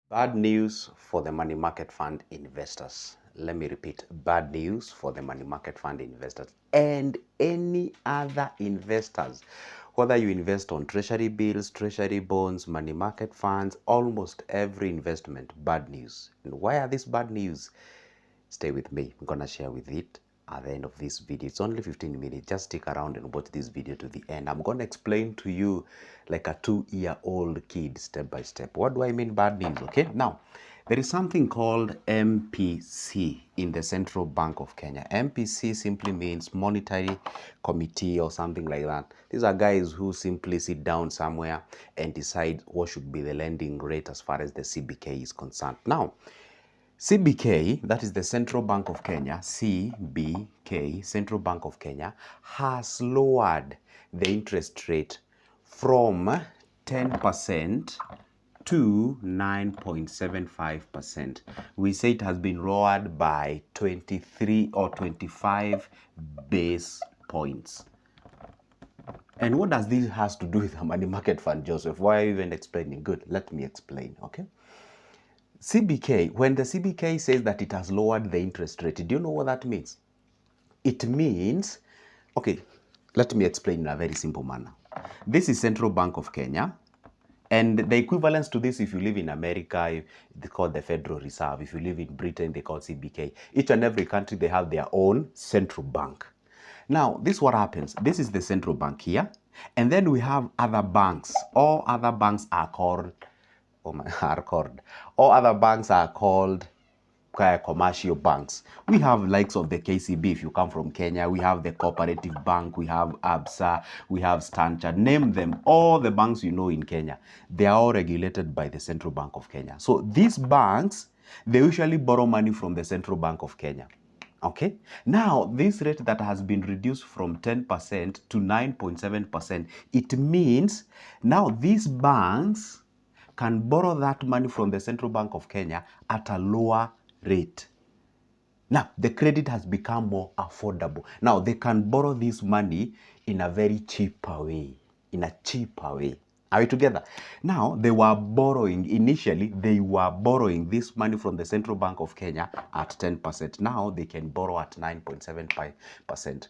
Bad news for the money market fund investors. Let me repeat, bad news for the money market fund investors and any other investors. Whether you invest on treasury bills, treasury bonds, money market funds, almost every investment, bad news. And why are these bad news? Stay with me. I'm gonna share with it at the end of this video. It's only 15 minutes. Just stick around and watch this video to the end. I'm gonna explain to you like a 2-year-old kid step by step. What do I mean bad news? Okay, now there is something called MPC in the Central Bank of Kenya. MPC simply means Monetary Committee or something like that. These are guys who simply sit down somewhere and decide what should be the lending rate as far as the CBK is concerned. Now, CBK, that is the Central Bank of Kenya, CBK, Central Bank of Kenya, has lowered the interest rate from 10% to 9.75%. We say it has been lowered by 23 or 25 base points. And what does this has to do with the money market fund, Joseph? Why are you even explaining? Good, let me explain, okay? CBK, when the CBK says that it has lowered the interest rate, do you know what that means? It means, okay, let me explain in a very simple manner. This is Central Bank of Kenya, and the equivalence to this, if you live in America, they call the Federal Reserve. If you live in Britain, they call CBK. Each and every country, they have their own central bank. Now, this is what happens. This is the central bank here, and then we have other banks. All other banks are called all other banks are called commercial banks. We have likes of the KCB if you come from Kenya. We have the Cooperative Bank. We have ABSA. We have Stanchart. Name them. All the banks you know in Kenya. They are all regulated by the Central Bank of Kenya. So these banks, they usually borrow money from the Central Bank of Kenya. Okay, now this rate that has been reduced from 10% to 9.7%, it means now these banks can borrow that money from the Central Bank of Kenya at a lower rate. Now, the credit has become more affordable. Now, they can borrow this money in a very cheaper way, Are we together? Now, initially, they were borrowing this money from the Central Bank of Kenya at 10%. Now, they can borrow at 9.75%.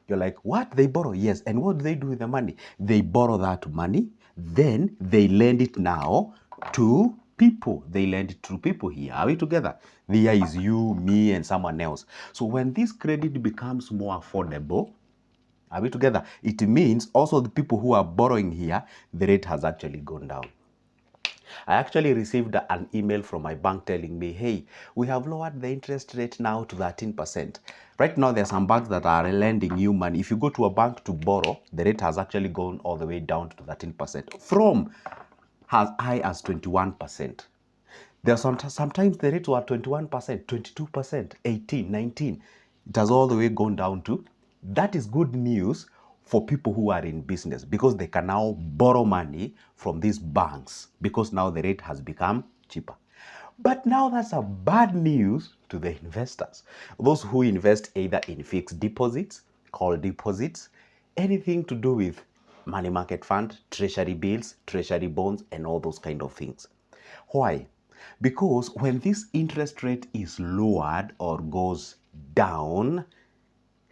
You're like, what? They borrow? Yes. And what do they do with the money? They borrow that money, then they lend it now to people. They lend it to people here. Are we together? There is you, me, and someone else. So when this credit becomes more affordable, are we together? It means also the people who are borrowing here, the rate has actually gone down. I actually received an email from my bank telling me, hey, we have lowered the interest rate now to 13%. Right now, there are some banks that are lending you money. If you go to a bank to borrow, the rate has actually gone all the way down to 13% from as high as 21%. There are sometimes the rates were 21%, 22%, 18, 19. It has all the way gone down to. That is good news for people who are in business because they can now borrow money from these banks because now the rate has become cheaper. But now that's a bad news to the investors. Those who invest either in fixed deposits, called deposits, anything to do with money market fund, treasury bills, treasury bonds, and all those kind of things. Why? Because when this interest rate is lowered or goes down,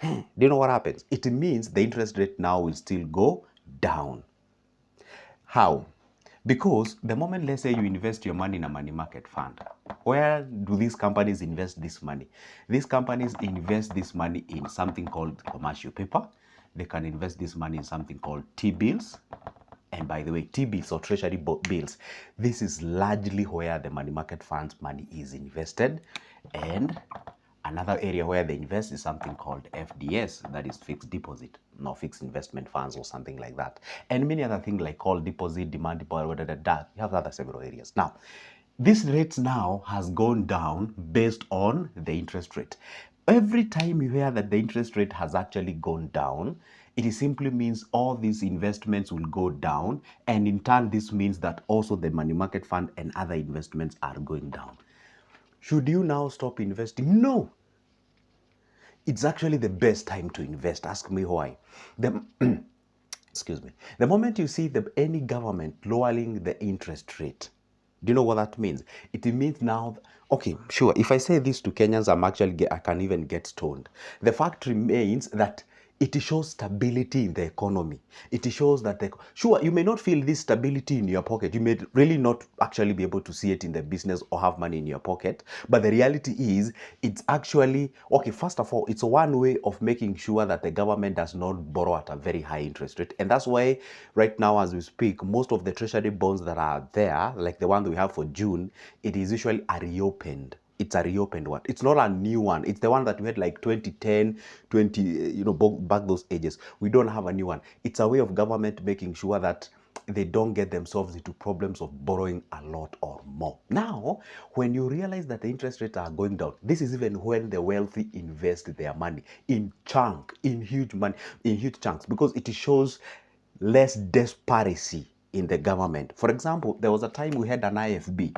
do you know what happens? It means the interest rate now will still go down. How? Because the moment, let's say you invest your money in a money market fund, where do these companies invest this money? These companies invest this money in something called commercial paper. They can invest this money in something called T-bills. And by the way, T-bills or treasury bills, this is largely where the money market fund's money is invested. And another area where they invest is something called FDS, that is fixed deposit, no fixed investment funds or something like that. And many other things like call deposit, demand deposit, you have other several areas. Now, this rate now has gone down based on the interest rate. Every time you hear that the interest rate has actually gone down, it simply means all these investments will go down. And in turn, this means that also the money market fund and other investments are going down. Should you now stop investing? No. It's actually the best time to invest. Ask me why. Excuse me. The moment you see any government lowering the interest rate, Do you know what that means? It means now, okay, sure, if I say this to Kenyans, I can even get stoned. The fact remains that it shows stability in the economy. It shows that, sure, you may not feel this stability in your pocket. You may really not actually be able to see it in the business or have money in your pocket. But the reality is, it's actually, okay, first of all, it's one way of making sure that the government does not borrow at a very high interest rate. And that's why right now, as we speak, most of the treasury bonds that are there, like the one that we have for June, it is usually a reopened. It's a reopened one. It's not a new one. It's the one that we had like 2010, 20, back those ages. We don't have a new one. It's a way of government making sure that they don't get themselves into problems of borrowing a lot or more. Now, when you realize that the interest rates are going down, this is even when the wealthy invest their money in huge money, in huge chunks, because it shows less despondency in the government. For example, there was a time we had an IFB,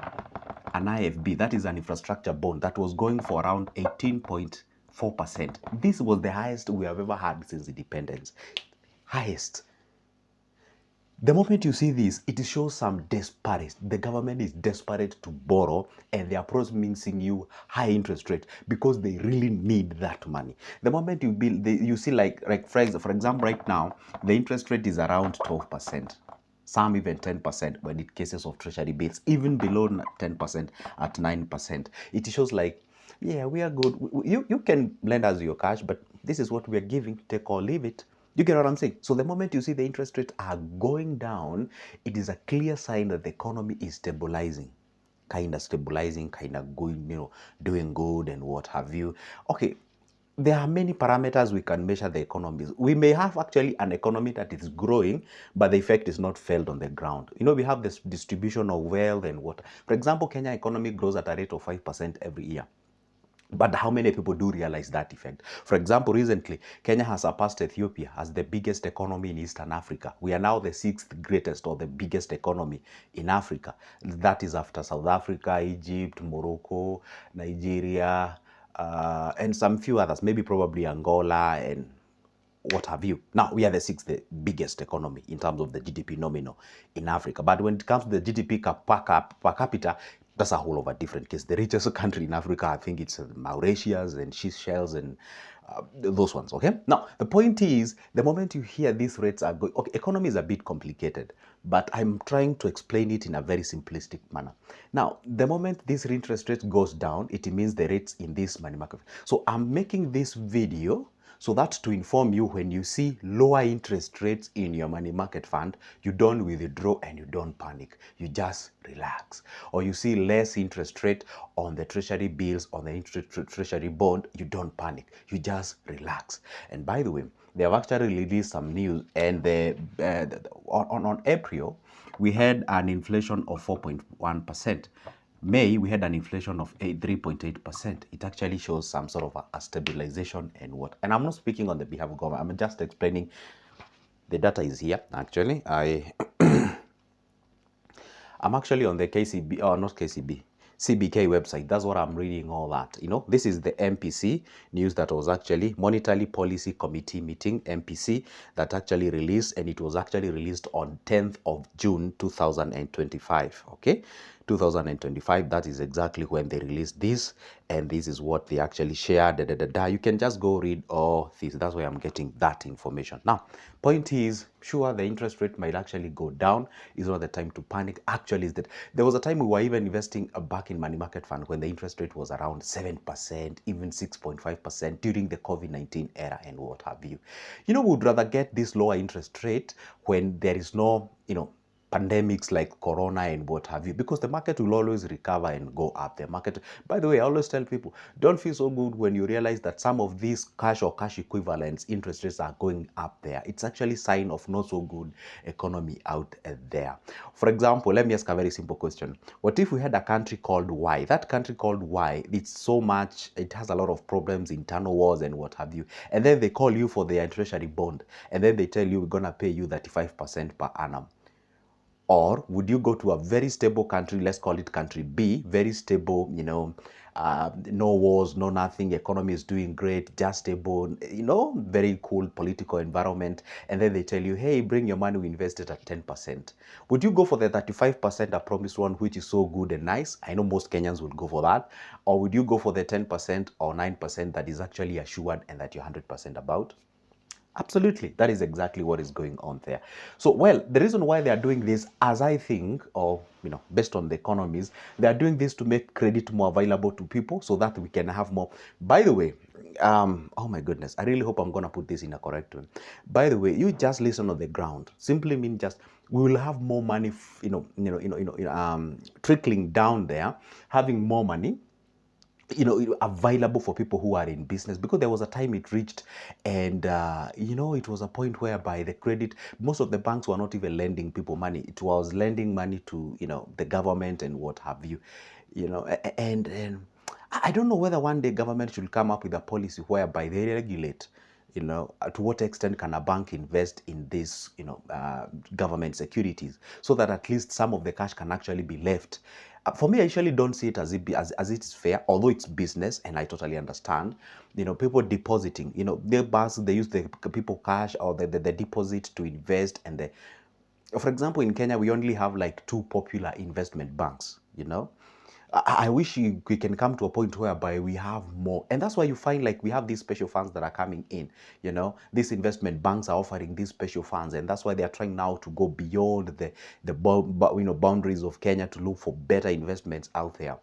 that is an infrastructure bond, that was going for around 18.4%. This was the highest we have ever had since independence. Highest. The moment you see this, it shows some desperate. The government is desperate to borrow, and they are promising you high interest rate because they really need that money. The moment you build, you see, like for example, right now the interest rate is around 12%. Some even 10% when in cases of treasury bills, even below 10% at 9%. It shows like, yeah, we are good. You can lend us your cash, but this is what we are giving. Take or leave it. You get what I'm saying? So the moment you see the interest rates are going down, it is a clear sign that the economy is stabilizing, kind of going, doing good and what have you. Okay, there are many parameters we can measure the economy. We may have actually an economy that is growing, but the effect is not felt on the ground. We have this distribution of wealth and what. For example, Kenya economy grows at a rate of 5% every year. But how many people do realize that effect? For example, recently, Kenya has surpassed Ethiopia as the biggest economy in Eastern Africa. We are now the sixth greatest or the biggest economy in Africa. That is after South Africa, Egypt, Morocco, Nigeria, and some few others, maybe probably Angola and what have you. Now, we are the sixth biggest economy in terms of the GDP nominal in Africa. But when it comes to the GDP per capita, that's a whole of a different case. The richest country in Africa, I think it's Mauritius and Seychelles and those ones, okay? Now, the point is, the moment you hear these rates are going, okay, economy is a bit complicated, but I'm trying to explain it in a very simplistic manner. Now, the moment this interest rate goes down, it means the rates in this money market. So I'm making this video so that's to inform you, when you see lower interest rates in your money market fund, you don't withdraw and you don't panic. You just relax. Or you see less interest rate on the treasury bills, on the treasury bond, you don't panic. You just relax. And by the way, they have actually released some news, and on April, we had an inflation of 4.1%. May, we had an inflation of 3.8%. It actually shows some sort of a stabilization and what. And I'm not speaking on the behalf of government. I'm just explaining. The data is here, actually. I'm actually on the KCB, or not KCB, CBK website. That's what I'm reading, all that. This is the MPC news that was actually Monetary Policy Committee meeting, MPC, that actually released, and it was actually released on 10th of June, 2025, okay? 2025, that is exactly when they released this, and this is what they actually shared. You can just go read all this. That's why I'm getting that information. Now, point is, sure, the interest rate might actually go down. It's not the time to panic. Actually, is that there was a time we were even investing back in money market fund when the interest rate was around 7%, even 6.5% during the COVID-19 era and what have you. We would rather get this lower interest rate when there is no, pandemics like corona and what have you, because the market will always recover and go up. The market, by the way, I always tell people, don't feel so good when you realize that some of these cash or cash equivalents interest rates are going up there. It's actually sign of not so good economy out there. For example, let me ask a very simple question. What if we had a country called Y? That country called Y, it's so much, it has a lot of problems, internal wars and what have you, and then they call you for their treasury bond, and then they tell you, we're gonna pay you 35% per annum. Or would you go to a very stable country, let's call it country B, very stable, no wars, no nothing, economy is doing great, just stable, very cool political environment, and then they tell you, hey, bring your money, we invest it at 10%. Would you go for the 35% I promised one, which is so good and nice? I know most Kenyans would go for that. Or would you go for the 10% or 9% that is actually assured and that you're 100% about? Absolutely. That is exactly what is going on there. So, well, the reason why they are doing this, as I think, or, based on the economies, they are doing this to make credit more available to people so that we can have more. By the way, oh my goodness, I really hope I'm going to put this in a correct way. By the way, you just listen on the ground. Simply mean just we will have more money, trickling down there, having more money available for people who are in business, because there was a time it reached and it was a point whereby the credit, most of the banks were not even lending people money. It was lending money to the government and what have you, and I don't know whether one day government should come up with a policy whereby they regulate to what extent can a bank invest in this, government securities, so that at least some of the cash can actually be left. For me, I usually don't see it as as it is fair, although it's business, and I totally understand. People depositing, their banks, they use the people cash or the deposit to invest, and for example, in Kenya, we only have like two popular investment banks, I wish we can come to a point whereby we have more. And that's why you find like we have these special funds that are coming in. These investment banks are offering these special funds. And that's why they are trying now to go beyond the boundaries of Kenya to look for better investments out there.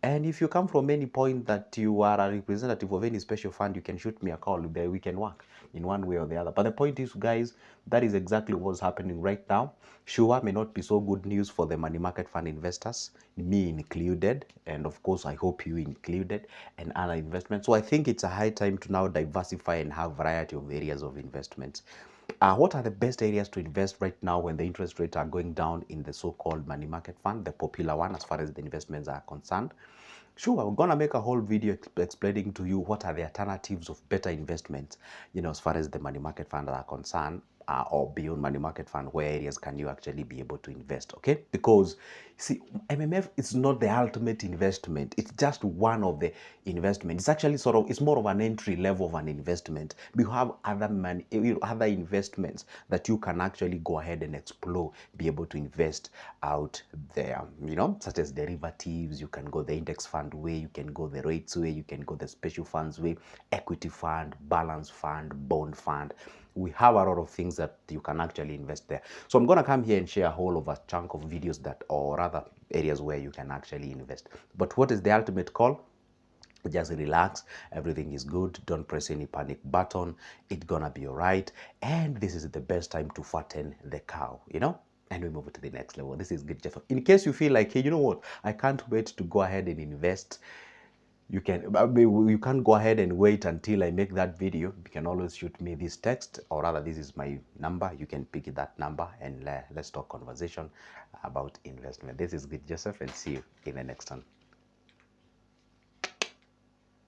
And if you come from any point that you are a representative of any special fund, you can shoot me a call. We can work in one way or the other. But the point is, guys, that is exactly what's happening right now. Sure, may not be so good news for the money market fund investors, me included, and of course, I hope you included, and other investments. So I think it's a high time to now diversify and have variety of areas of investments. What are the best areas to invest right now when the interest rates are going down in the so-called money market fund, the popular one as far as the investments are concerned? Sure, I'm gonna make a whole video explaining to you what are the alternatives of better investments, as far as the money market fund are concerned, or beyond money market fund, where areas can you actually be able to invest, okay? Because, see, MMF is not the ultimate investment. It's just one of the investments. It's actually it's more of an entry level of an investment. You have other investments that you can actually go ahead and explore, be able to invest out there, such as derivatives. You can go the index fund way, you can go the rates way, you can go the special funds way, equity fund, balance fund, bond fund. We have a lot of things that you can actually invest there. So I'm going to come here and share a whole of a chunk of videos or rather areas where you can actually invest. But what is the ultimate call? Just relax, everything is good, don't press any panic button, it's gonna be all right, and this is the best time to fatten the cow, and we move to the next level. This is good, Jeff. In case you feel like, hey, you know what, I can't wait to go ahead and invest, you can go ahead and wait until I make that video. You can always shoot me this text, or rather, this is my number. You can pick that number and let's talk conversation about investment. This is good, Joseph, and see you in the next one.